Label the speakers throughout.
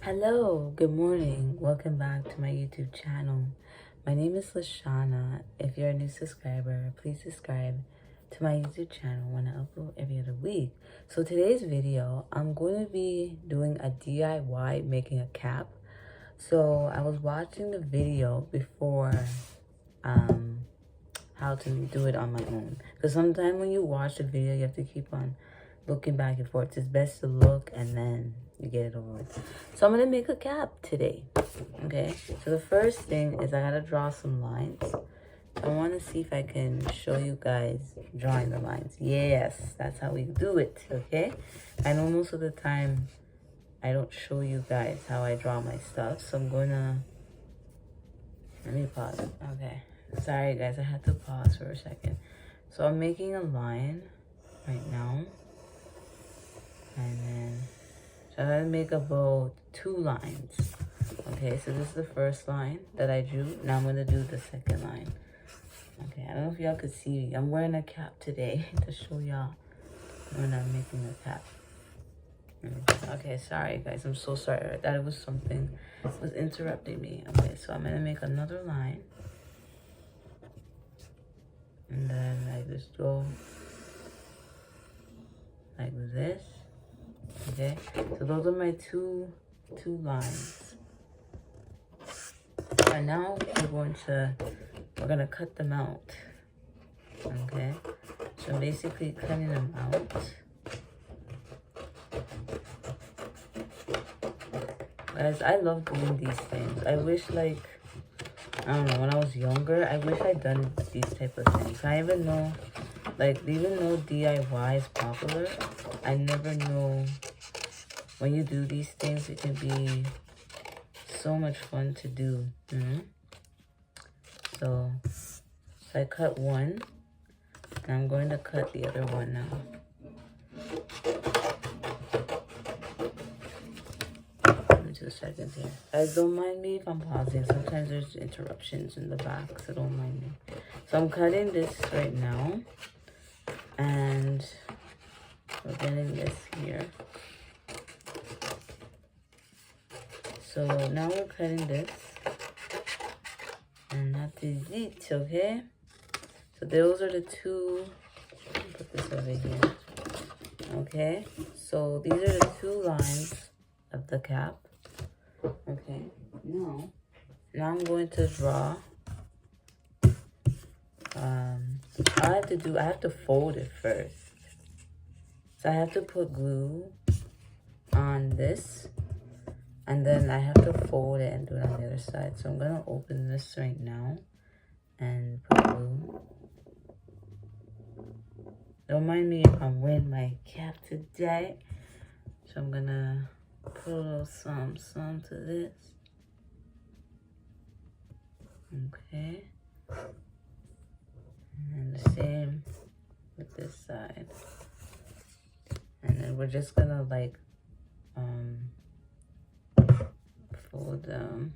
Speaker 1: Hello, good morning. Welcome back to my YouTube channel. My name is Lashana. If you're a new subscriber, please subscribe to my YouTube channel when I upload every other week. So today's video, I'm going to be doing a DIY making a cap. So I was watching the video before how to do it on my own. Because sometimes when you watch the video, you have to keep on looking back and forth. It's best to look and then you get it over with. So I'm going to make a cap today. Okay. So the first thing is I got to draw some lines. I want to see if I can show you guys drawing the lines. Yes, that's how we do it. Okay. I know most of the time I don't show you guys how I draw my stuff. So I'm going to, let me pause. Okay. Sorry guys, I had to pause for a second. So I'm making a line right now. And then, so I'm gonna make about 2 lines. Okay, so this is the first line that I drew. Now I'm gonna do the second line. Okay, I don't know if y'all could see me. I'm wearing a cap today to show y'all when I'm making the cap. Okay, sorry guys, I'm so sorry. I thought it was something was interrupting me. Okay, so I'm gonna make another line. And then I just go like this. Okay, so those are my two lines. And now we're gonna cut them out. Okay, so basically cutting them out. Guys, I love doing these things. I wish, like, I don't know, when I was younger, I wish I'd done these type of things. I even know, like, even though DIY is popular, I never know when you do these things, it can be so much fun to do. So I cut one, and I'm going to cut the other one now. Give me 2 seconds here. Guys, don't mind me if I'm pausing. Sometimes there's interruptions in the back, so don't mind me. So I'm cutting this right now, and we're getting this here. So now we're cutting this, and that is it, okay? So those are the 2, put this over here, okay? So these are the 2 lines of the cap, okay? Now I'm going to draw, I have to fold it first. So I have to put glue on this, and then I have to fold it and do it on the other side. So I'm gonna open this right now and put glue. Don't mind me if I'm wearing my cap today. So I'm gonna put a little some to this. Okay. And the same with this side. And then we're just gonna like fold them.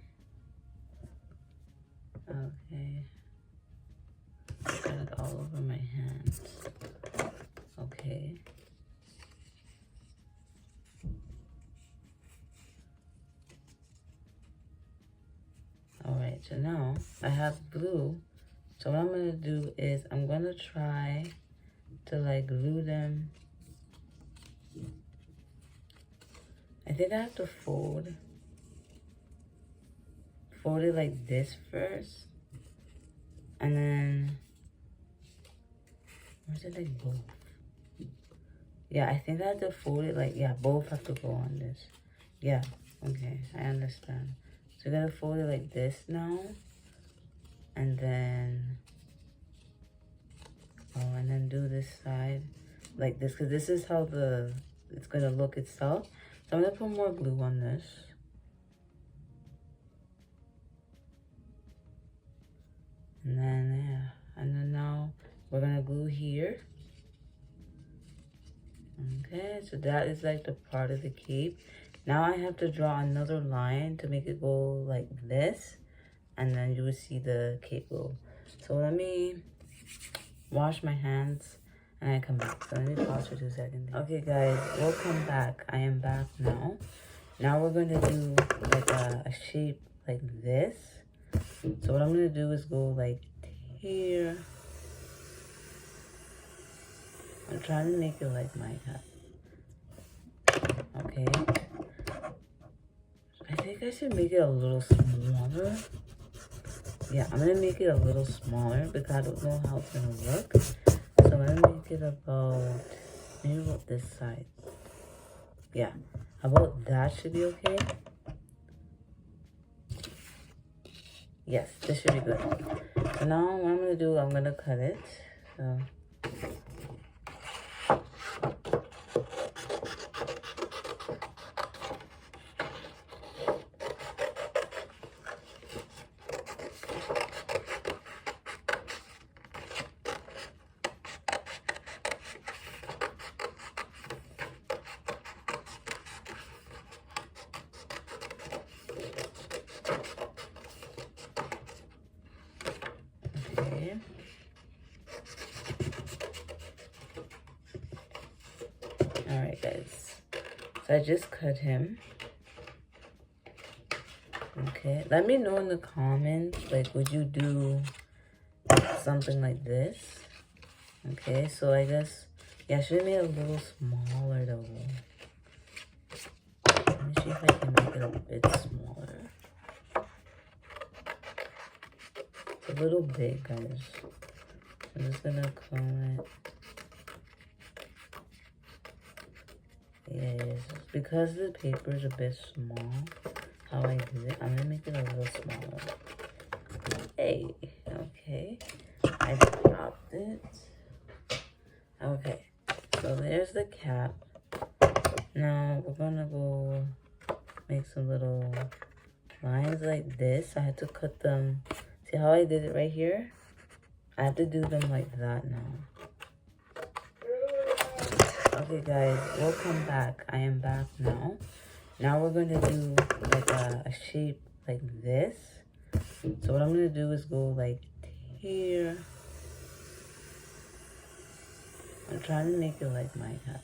Speaker 1: Okay. Got it all over my hands. Okay. Alright, so now I have glue. So what I'm gonna do is I'm gonna try to like glue them. I think I have to fold it like this first, and then where's it like both? Yeah, I think I have to fold it like, yeah, both have to go on this. Yeah, okay, I understand. So I gotta fold it like this now, and then and then do this side like this, because this is how it's gonna look itself. So I'm gonna put more glue on this. And then, yeah, and then now we're gonna glue here. Okay, so that is like the part of the cape. Now I have to draw another line to make it go like this, and then you will see the cape go. So let me wash my hands and I come back. So let me pause for 2 seconds. Okay guys, welcome back. I am back now. Now we're going to do like a shape like this. So what I'm going to do is go like here. I'm trying to make it like my hat. Okay. I think I should make it a little smaller. Yeah, I'm going to make it a little smaller because I don't know how it's going to look. So I'm going to make it about, maybe about this side. Yeah, about that should be okay. Yes, this should be good. So now what I'm going to do, I'm going to cut it. So okay. Alright guys, so I just cut him. Okay, let me know in the comments, like, would you do something like this? Okay, so I guess, yeah, I should have made it a little smaller though. Let me see if I can make it a bit smaller. It's a little big, guys. I'm just gonna comb it. Yes, because the paper is a bit small, how I did it, I'm gonna make it a little smaller. Hey, okay. I dropped it. Okay, so there's the cap. Now we're gonna go make some little lines like this. I had to cut them. See how I did it right here? I have to do them like that now. Okay guys, welcome back. I am back now. Now we're going to do like a shape like this. So what I'm going to do is go like here. I'm trying to make it like my hat.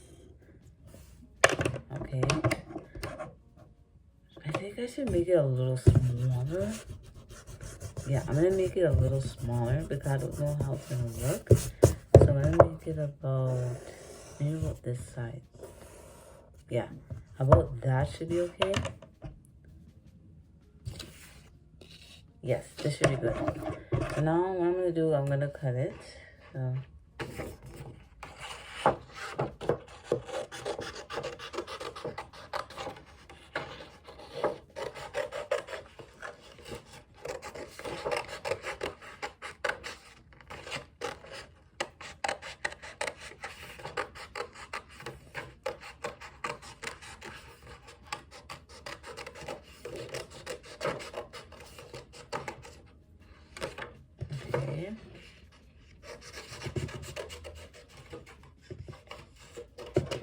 Speaker 1: Okay. I think I should make it a little smaller. Yeah, I'm going to make it a little smaller because I don't know how it's going to look. So I'm going to make it about, maybe about this side. Yeah, about that should be okay. Yes, this should be good. So now what I'm going to do, I'm going to cut it. So okay.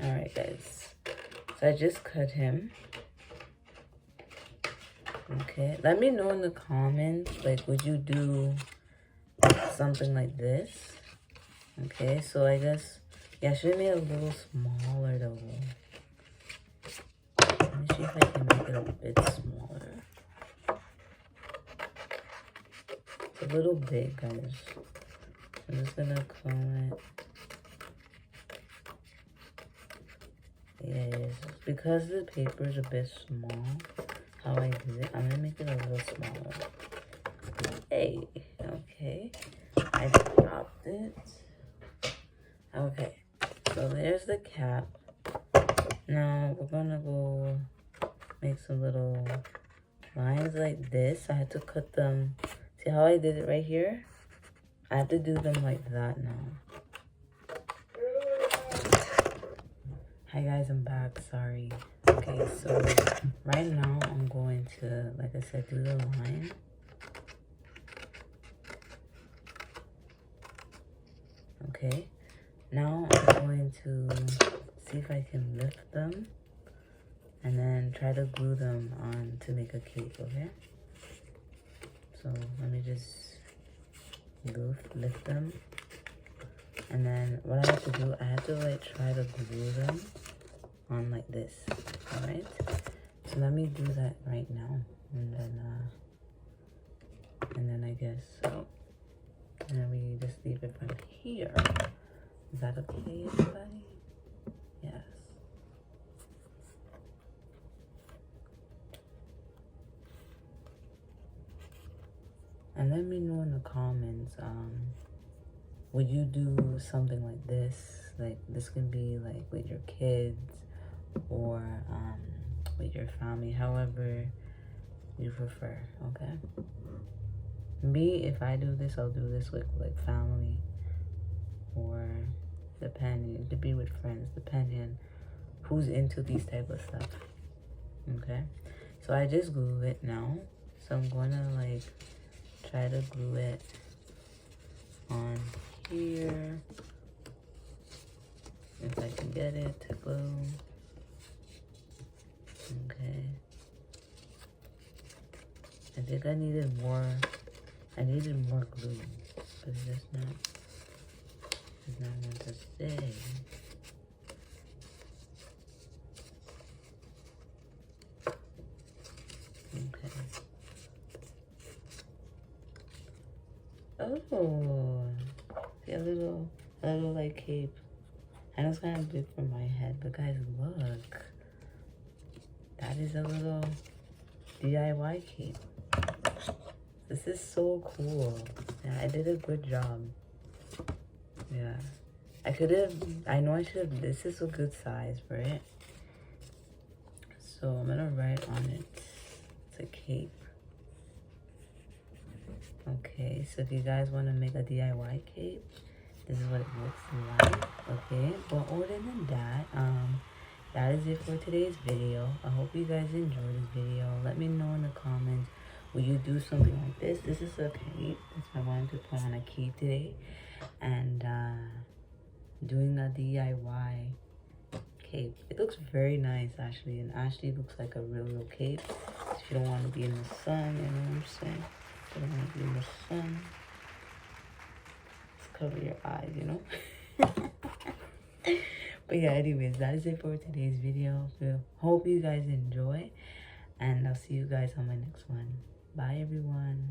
Speaker 1: Alright guys, so I just cut him. Okay, let me know in the comments, like, would you do something like this? Okay, so I guess, yeah, I should have made it a little smaller though. Let me see if I can make it a bit smaller. It's a little big, guys. I'm just gonna comb it. Yes, because the paper is a bit small, how I did it, I'm gonna make it a little smaller. Hey, okay. I dropped it. Okay, so there's the cap. Now we're gonna go make some little lines like this. I had to cut them. See how I did it right here? I have to do them like that now. Hi guys, I'm back. Sorry. Okay, so right now I'm going to, like I said, do the line. Okay, now I'm going to see if I can lift them and then try to glue them on to make a cape, okay? So let me just lift them. And then what I have to do, I have to like try to glue them on like this, alright? let me do that right now, and then I guess so. And then we just leave it from here. Is that okay, everybody? Yes. And let me know in the comments, would you do something like this? Like, this can be like with your kids or with your family, however you prefer, okay? Me, if I do this, I'll do this with like family, or depending, to be with friends, depending on who's into these type of stuff, okay? So I just glue it now, so I'm gonna like try to glue it on here if I can get it to glue. Okay, I think I needed more glue, but it's just not what to say. Okay. Oh, see a little like cape. I know it's kind of big for my head, but guys, look. That is a little DIY cape. This is so cool. Yeah, I did a good job. Yeah. I know I should have, this is a good size for it. So I'm gonna write on it. It's a cape. Okay, so if you guys want to make a DIY cape, this is what it looks like. Okay, but other than that, that is it for today's video. I hope you guys enjoyed this video. Let me know in the comments, will you do something like this? This is a cape. That's why I wanted to put on a cape today. And doing a DIY cape. It looks very nice actually, and actually looks like a real cape. If you don't want to be in the sun, you know what I'm saying? If you don't want to be in the sun, just cover your eyes, you know? But yeah, anyways, that is it for today's video. So hope you guys enjoy, and I'll see you guys on my next one. Bye everyone.